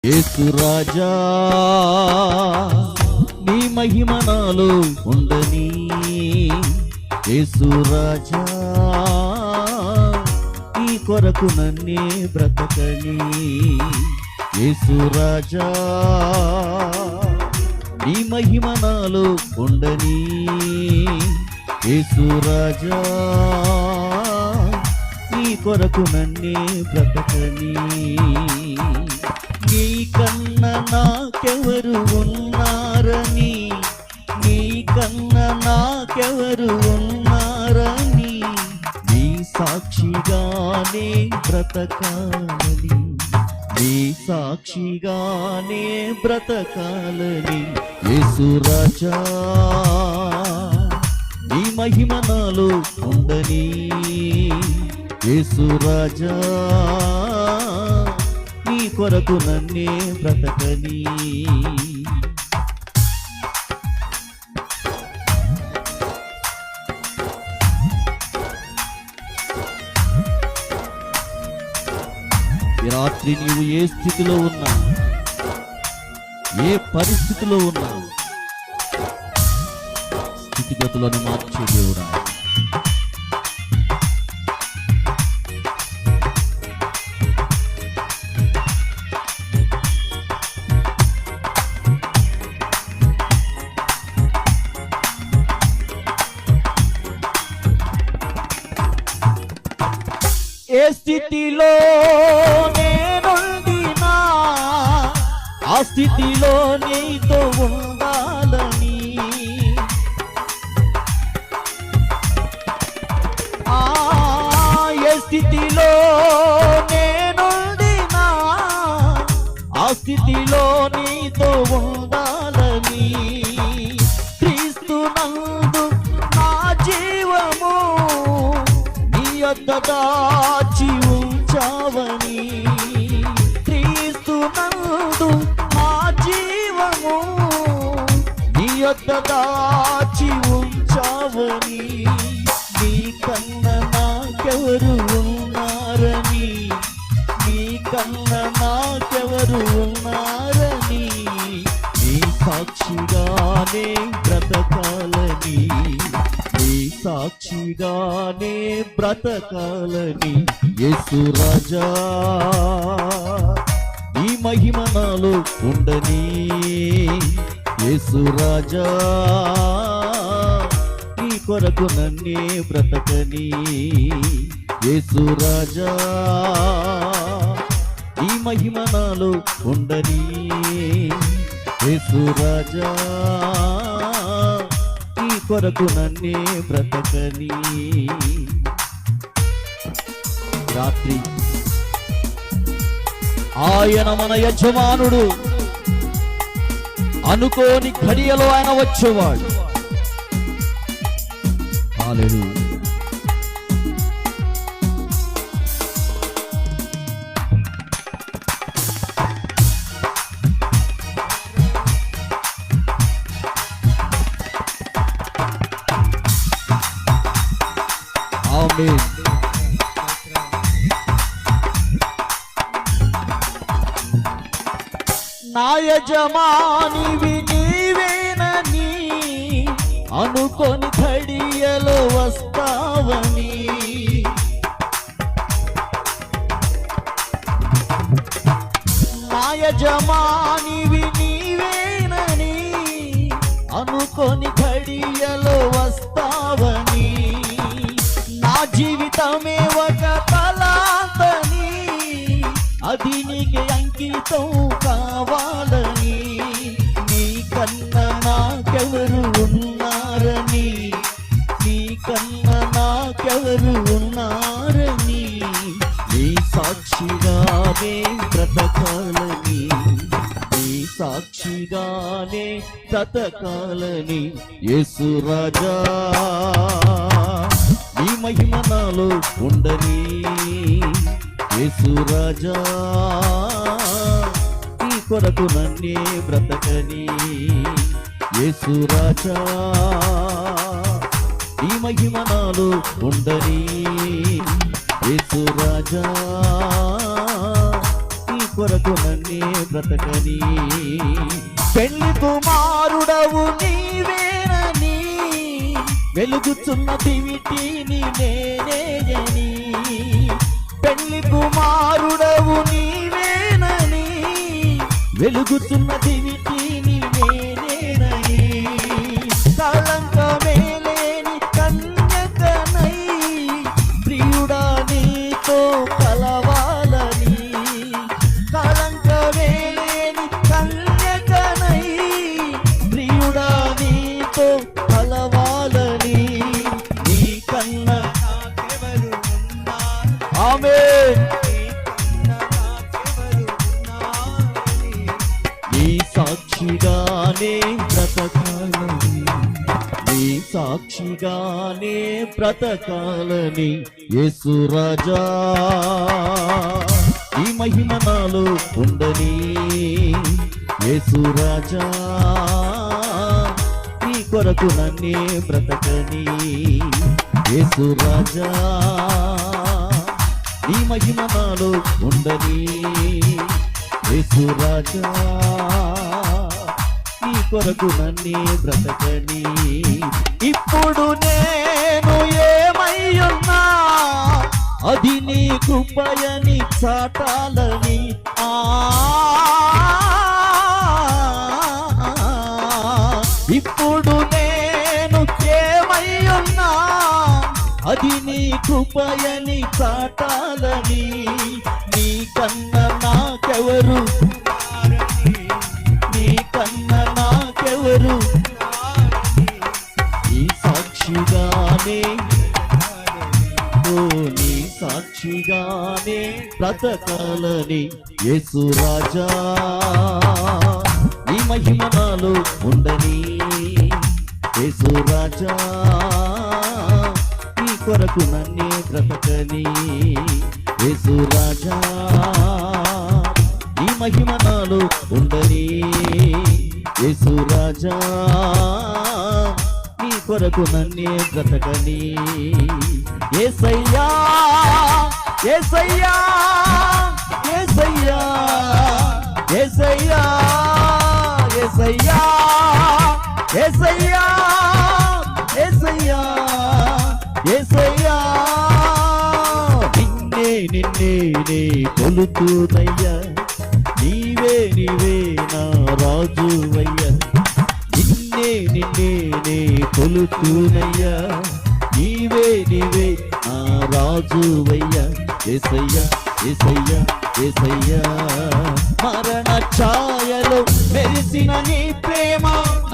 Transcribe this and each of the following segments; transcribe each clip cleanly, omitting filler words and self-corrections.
యేసు రాజా నీ మహిమ నాలో ఉండని, యేసు రాజా నీ కొరకు నన్నే బ్రతకని, యేసు రాజా నీ మహిమ నాలో ఉండని, యేసు రాజా నీ కొరకు నన్నే బ్రతకని. నీ కన్న నాకెవరు ఉన్నారని, నీ కన్న నాకెవరు ఉన్నారని, నీ సాక్షిగానే బ్రతకాలని, నీ సాక్షిగానే బ్రతకాలని. యేసు రాజా నీ మహిమ నాలో ఉండని, యేసు రాజా నీ కొరకు నన్నే బ్రతకని. ఈ రాత్రి నీవు ఏ స్థితిలో ఉన్నా, ఏ పరిస్థితిలో ఉన్నా, స్థితిగతులను మార్చే దేవుడా. ఏ స్థితిలో నేనుండినా ఆ స్థితిలో నీతో ఉండాలని, ఏ స్థితిలో నేనుండినా ఆ స్థితిలో నీతో ఉండాలని. క్రీస్తు నందు నా జీవము నీ యొద్ద దాచి ఉంచావని, క్రీస్తు నందు నా జీవము నీ యొద్ద దాచి ఉంచావని. నీ కన్న నాకెవరు ఉన్నారని, నీ కన్న నాకెవరు ఉన్నారని, నీ సాక్షిగానే బ్రతకాలని, నీ సాక్షిగానే బ్రతకాలని. యేసు రాజా నీ మహిమ నాలో ఉండని, యేసు రాజా నీ కొరకు నన్నే బ్రతకని, యేసు రాజా నీ మహిమ నాలో ఉండని, యేసు రాజా నీ కొరకు నన్నే బ్రతకని. రాత్రి ఆయన మన యజమానుడు, అనుకోని ఘడియలో ఆయన వచ్చేవాడు. హల్లెలూయా. ఆమేన్. నా యజమానివి నీవేనని అనుకొని ఘడియలో వస్తావని, నా యజమానివి నీవేనని అనుకొని ఘడియలో వస్తావని. నా జీవితమే ఒక తలాంతని, అది నీకు అంకితం కావాలని. నీ కన్న నాకెవరు ఉన్నారని, నీ కన్న నాకెవరు ఉన్నారని, నీ సాక్షిగానే బ్రతకాలని, నీ సాక్షిగానే బ్రతకాలని. యేసు రాజా నీ మహిమ నాలో ఉండని, యేసు రాజా నీ కొరకు నన్నే బ్రతకని, యేసు రాజా నీ మహిమ నాలో ఉండని, యేసు రాజా కొరకు నన్నే బ్రతకని. పెళ్లి కుమారుడవు నీవేనని వెలుగుచున్న దివిటీని నేనేయని. పెళ్లి కుమారుడవు నీవేనని వెలుగుచున్న దివిటీని నేనేనని. కళంకమే లేని కన్యకనై ప్రియుడా నీతో కలవాలని. కళంకమే లేని కన్యకనై ప్రియుడా నీతో కలవాలని. నీ కన్న నాకెవరు ఉన్నారు? ఆమేన్. నీ సాక్షిగానే బ్రతకాలని, నీ సాక్షిగానే బ్రతకాలని యేసు రాజా. నీ మహిమ నాలో ఉండని యేసు రాజా. నీ కొరకు నన్నే బ్రతకని యేసు రాజా. నీ మహిమ నాలో ఉండని యేసు రాజా. నీ కొరకు నన్నే బ్రతకని. ఇప్పుడు నేను ఏమయ్యున్నా అది నీ కృపయని చాటాలని. ఇప్పుడు నేను ఏమయ్యున్నా అది నీ కృపయని చాటాలని. నీ కన్న నాకెవరు, నీ కన్న నాకెవరు. నీ సాక్షిగానే, ఓ నీ సాక్షిగానే బ్రతకాలని యేసు రాజా. నీ మహిమ నాలో ఉండని యేసు రాజా. నీ కొరకు నన్నే బ్రతకని యేసు రాజా. నీ మహిమ నాలో ఉండని యేసు రాజా. నీ కొరకు నన్నే బ్రతకని. యేసయ్యా యేసయ్యా యేసయ్యా యేసయ్యా యేసయ్యా యేసయ్యా యేసయ్యా యేసయ్యా. నిన్నే నిన్నే నే కొలుతునయ్యా. నీవే నీవే నా రాజువయ్యా. నిన్నే నిన్నే నే కొలుతునయ్యా. నీవే నీవే నా రాజువయ్యా. యేసయ్యా యేసయ్యా యేసయ్యా. మరణ ఛాయలో మెరిసిన నీ ప్రేమ,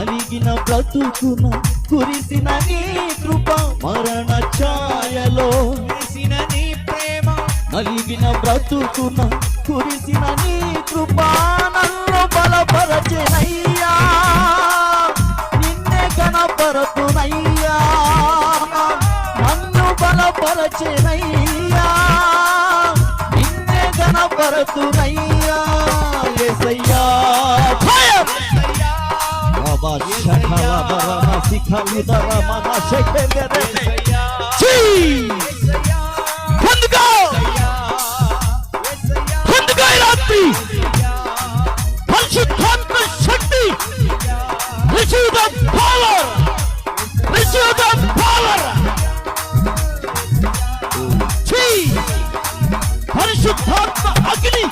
అలిగిన బ్రతుకున కురిసిన నీ కృప. మరణ ఛాయలో మెరిసిన నీ ప్రేమ, అలిగిన బ్రతుకున కురిసిన నీ కృప. నన్ను బలపరచెనయ్యా, నిన్నే కనపరతునయ్యా. నన్ను బలపరచెనయ్యా, నిన్నే కనపరతునయ్యా. యేసయ్యా బాబా షఠల బరమ సిఖలిదర మన షెకెదరే. పొందుకో పొందుకో ఈ రాత్రి పరిశుద్ధాత్మ శక్తి. Receive the power, receive the power. పరిశుద్ధాత్మ అగ్ని,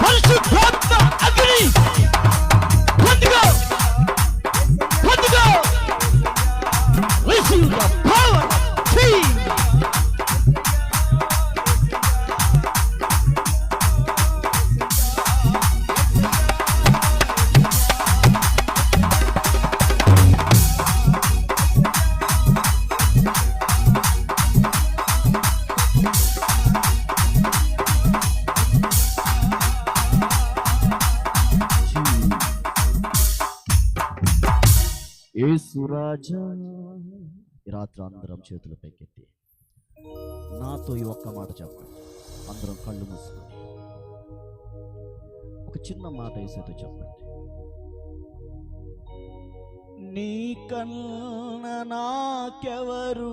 పరిశుద్ధాత్మ అగ్ని. పొందుకో పొందుకో. Receive the power. యేసు రాజా. ఈ రాత్రి అందరం చేతులు పైకెత్తి నాతో ఈ ఒక్క మాట చెప్పండి. అందరం కళ్ళు మూసుకొని ఒక చిన్న మాట యేసుతో చెప్పండి. నీ కన్న నాకెవరు,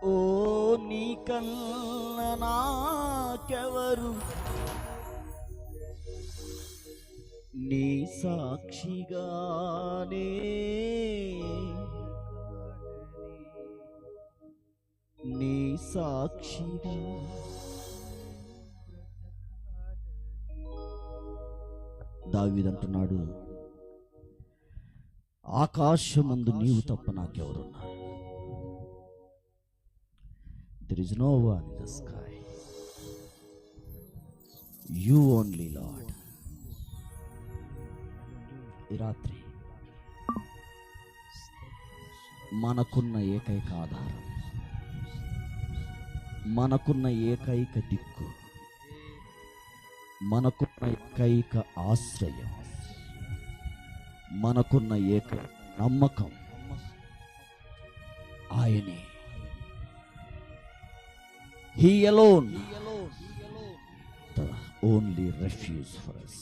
ఓ నీకన్నా నాకెవరు, నీ సాక్షిగానే, నీ సాక్షిగా. దావీదంటున్నాడు, ఆకాశమందు నీవు తప్ప నాకెవరున్నారు. There is no one in the sky. You only, Lord. ఈ రాత్రి మనకున్న ఏకైక ఆధారం, మనకున్న ఏకైక దిక్కు, మనకున్న ఏకైక ఆశ్రయం, మనకున్న ఏక నమ్మకం ఆయనే. He alone, the only refuge for us.